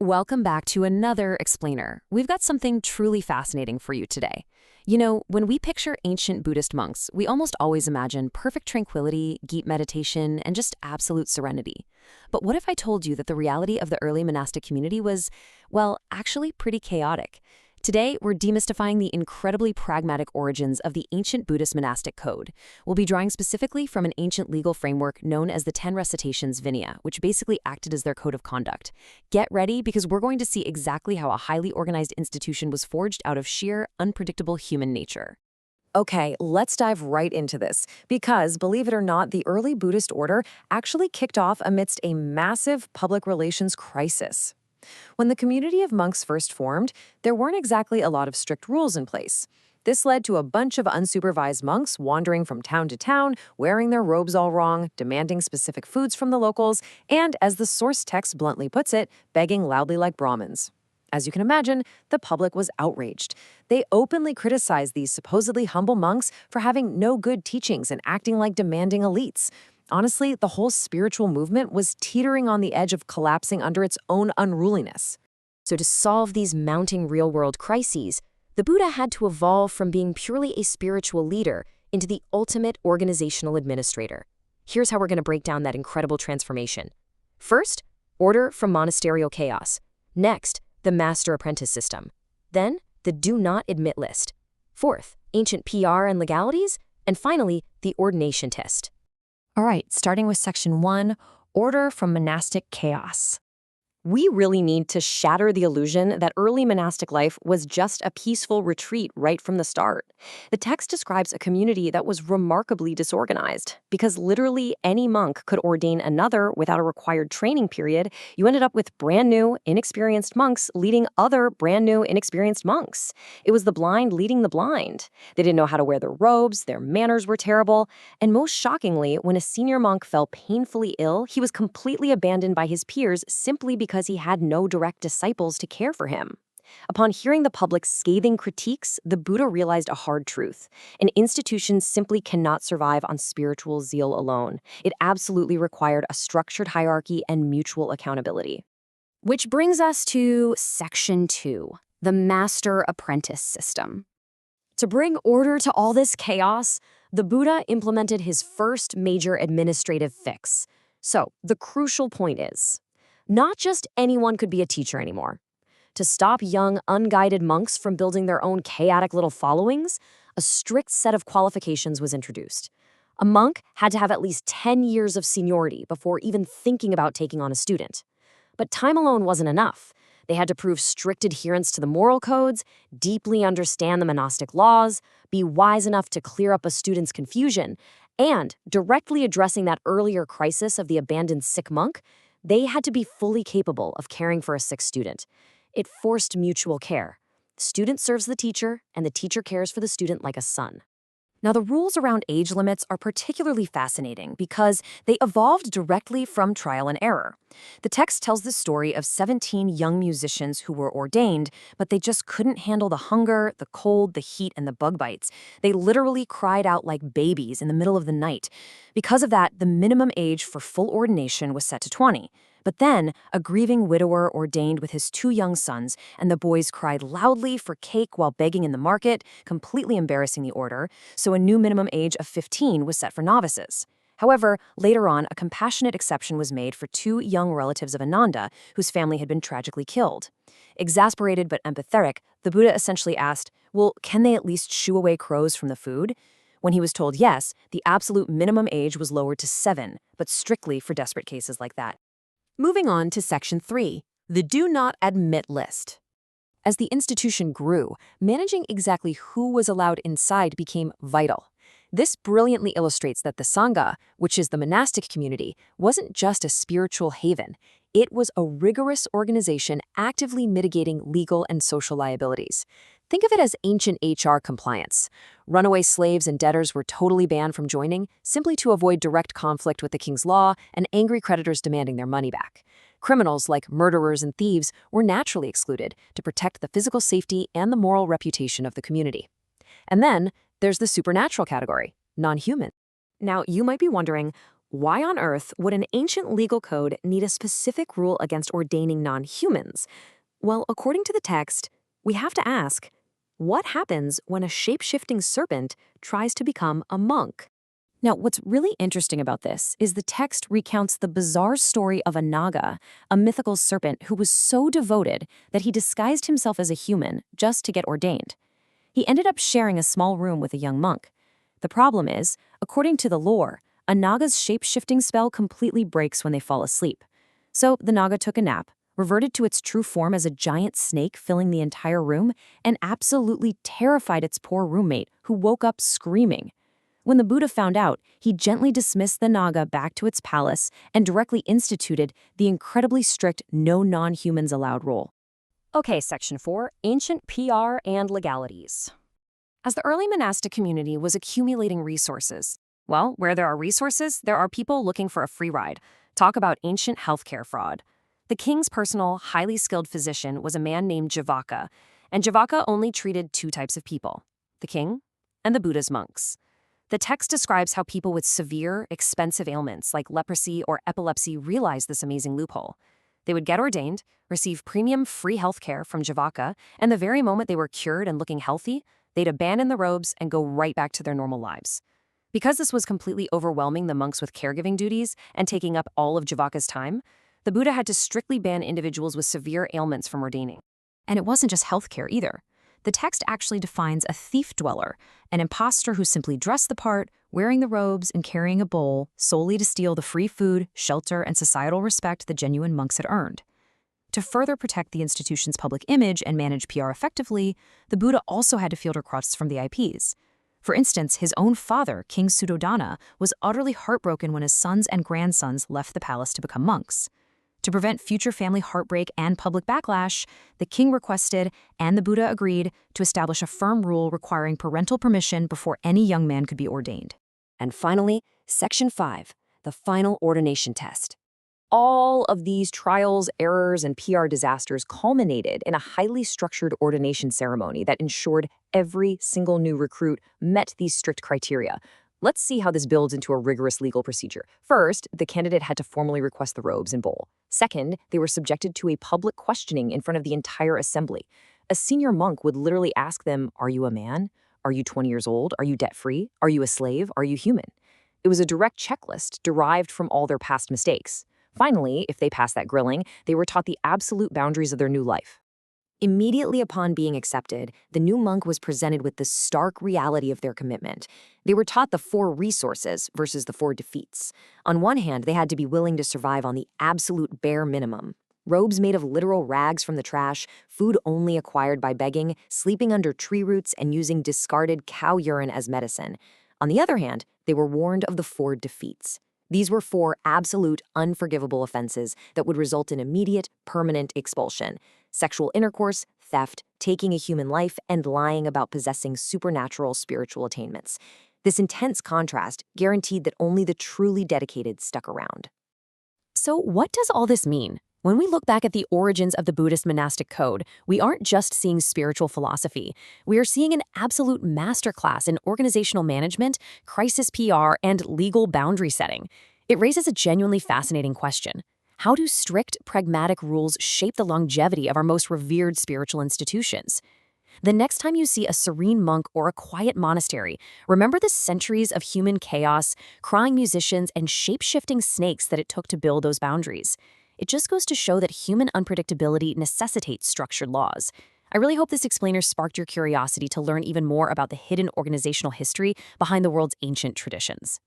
Welcome back to another explainer. We've got something truly fascinating for you today. You know, when we picture ancient Buddhist monks, we almost always imagine perfect tranquility, deep meditation, and just absolute serenity. But what if I told you that the reality of the early monastic community was, well, actually pretty chaotic? Today, we're demystifying the incredibly pragmatic origins of the ancient Buddhist monastic code. We'll be drawing specifically from an ancient legal framework known as the 10 Recitations Vinaya, which basically acted as their code of conduct. Get ready, because we're going to see exactly how a highly organized institution was forged out of sheer, unpredictable human nature. Okay, let's dive right into this, because believe it or not, the early Buddhist order actually kicked off amidst a massive public relations crisis. When the community of monks first formed, there weren't exactly a lot of strict rules in place. This led to a bunch of unsupervised monks wandering from town to town, wearing their robes all wrong, demanding specific foods from the locals, and, as the source text bluntly puts it, begging loudly like Brahmins. As you can imagine, the public was outraged. They openly criticized these supposedly humble monks for having no good teachings and acting like demanding elites. Honestly, the whole spiritual movement was teetering on the edge of collapsing under its own unruliness. So to solve these mounting real-world crises, the Buddha had to evolve from being purely a spiritual leader into the ultimate organizational administrator. Here's how we're going to break down that incredible transformation. First, order from monasterial chaos. Next, the master-apprentice system. Then, the do not admit list. Fourth, ancient PR and legalities. And finally, the ordination test. All right, starting with section 1, order from monastic chaos. We really need to shatter the illusion that early monastic life was just a peaceful retreat right from the start. The text describes a community that was remarkably disorganized. Because literally any monk could ordain another without a required training period, you ended up with brand new, inexperienced monks leading other brand new, inexperienced monks. It was the blind leading the blind. They didn't know how to wear their robes, their manners were terrible, and most shockingly, when a senior monk fell painfully ill, he was completely abandoned by his peers simply because he had no direct disciples to care for him. Upon hearing the public's scathing critiques, the Buddha realized a hard truth. An institution simply cannot survive on spiritual zeal alone. It absolutely required a structured hierarchy and mutual accountability. Which brings us to section 2, the master-apprentice system. To bring order to all this chaos, the Buddha implemented his first major administrative fix. So, the crucial point is, not just anyone could be a teacher anymore. To stop young, unguided monks from building their own chaotic little followings, a strict set of qualifications was introduced. A monk had to have at least 10 years of seniority before even thinking about taking on a student. But time alone wasn't enough. They had to prove strict adherence to the moral codes, deeply understand the monastic laws, be wise enough to clear up a student's confusion, and, directly addressing that earlier crisis of the abandoned sick monk, they had to be fully capable of caring for a sick student. It forced mutual care. The student serves the teacher, and the teacher cares for the student like a son. Now, the rules around age limits are particularly fascinating because they evolved directly from trial and error. The text tells the story of 17 young musicians who were ordained, but they just couldn't handle the hunger, the cold, the heat, and the bug bites. They literally cried out like babies in the middle of the night. Because of that, the minimum age for full ordination was set to 20. But then, a grieving widower ordained with his 2 young sons, and the boys cried loudly for cake while begging in the market, completely embarrassing the order, so a new minimum age of 15 was set for novices. However, later on, a compassionate exception was made for 2 young relatives of Ananda, whose family had been tragically killed. Exasperated but empathetic, the Buddha essentially asked, well, can they at least shoo away crows from the food? When he was told yes, the absolute minimum age was lowered to 7, but strictly for desperate cases like that. Moving on to section 3, the do not admit list. As the institution grew, managing exactly who was allowed inside became vital. This brilliantly illustrates that the Sangha, which is the monastic community, wasn't just a spiritual haven. It was a rigorous organization actively mitigating legal and social liabilities. Think of it as ancient HR compliance. Runaway slaves and debtors were totally banned from joining, simply to avoid direct conflict with the king's law and angry creditors demanding their money back. Criminals like murderers and thieves were naturally excluded to protect the physical safety and the moral reputation of the community. And then there's the supernatural category, non-human. Now, you might be wondering, Why on earth would an ancient legal code need a specific rule against ordaining non-humans? Well, according to the text, we have to ask, what happens when a shape-shifting serpent tries to become a monk? Now, what's really interesting about this is the text recounts the bizarre story of a Naga, a mythical serpent who was so devoted that he disguised himself as a human just to get ordained. He ended up sharing a small room with a young monk. The problem is, according to the lore, a Naga's shape-shifting spell completely breaks when they fall asleep. So the Naga took a nap, reverted to its true form as a giant snake filling the entire room, and absolutely terrified its poor roommate, who woke up screaming. When the Buddha found out, he gently dismissed the Naga back to its palace and directly instituted the incredibly strict no non-humans allowed rule. Okay, Section 4, Ancient PR and Legalities. As the early monastic community was accumulating resources, well, where there are resources, there are people looking for a free ride. Talk about ancient healthcare fraud. The king's personal, highly skilled physician was a man named Javaka, and Javaka only treated two types of people, the king and the Buddha's monks. The text describes how people with severe, expensive ailments like leprosy or epilepsy realized this amazing loophole. They would get ordained, receive premium free healthcare from Javaka, and the very moment they were cured and looking healthy, they'd abandon the robes and go right back to their normal lives. Because this was completely overwhelming the monks with caregiving duties and taking up all of Javaka's time, the Buddha had to strictly ban individuals with severe ailments from ordaining. And it wasn't just healthcare either. The text actually defines a thief dweller, an imposter who simply dressed the part, wearing the robes and carrying a bowl, solely to steal the free food, shelter, and societal respect the genuine monks had earned. To further protect the institution's public image and manage PR effectively, the Buddha also had to field requests from the IPs. For instance, his own father, King Suddhodana, was utterly heartbroken when his sons and grandsons left the palace to become monks. To prevent future family heartbreak and public backlash, the king requested, and the Buddha agreed, to establish a firm rule requiring parental permission before any young man could be ordained. And finally, Section 5, the final ordination test. All of these trials, errors, and PR disasters culminated in a highly structured ordination ceremony that ensured every single new recruit met these strict criteria. Let's see how this builds into a rigorous legal procedure. First, the candidate had to formally request the robes and bowl. Second, they were subjected to a public questioning in front of the entire assembly. A senior monk would literally ask them, "Are you a man? Are you 20 years old? Are you debt-free? Are you a slave? Are you human?" It was a direct checklist derived from all their past mistakes. Finally, if they passed that grilling, they were taught the absolute boundaries of their new life. Immediately upon being accepted, the new monk was presented with the stark reality of their commitment. They were taught the 4 resources versus the 4 defeats. On one hand, they had to be willing to survive on the absolute bare minimum. Robes made of literal rags from the trash, food only acquired by begging, sleeping under tree roots, and using discarded cow urine as medicine. On the other hand, they were warned of the 4 defeats. These were 4 absolute, unforgivable offenses that would result in immediate, permanent expulsion: sexual intercourse, theft, taking a human life, and lying about possessing supernatural spiritual attainments. This intense contrast guaranteed that only the truly dedicated stuck around. So what does all this mean? When we look back at the origins of the Buddhist monastic code, we aren't just seeing spiritual philosophy. We are seeing an absolute masterclass in organizational management, crisis PR, and legal boundary setting. It raises a genuinely fascinating question. How do strict, pragmatic rules shape the longevity of our most revered spiritual institutions? The next time you see a serene monk or a quiet monastery, remember the centuries of human chaos, crying musicians, and shape-shifting snakes that it took to build those boundaries. It just goes to show that human unpredictability necessitates structured laws. I really hope this explainer sparked your curiosity to learn even more about the hidden organizational history behind the world's ancient traditions.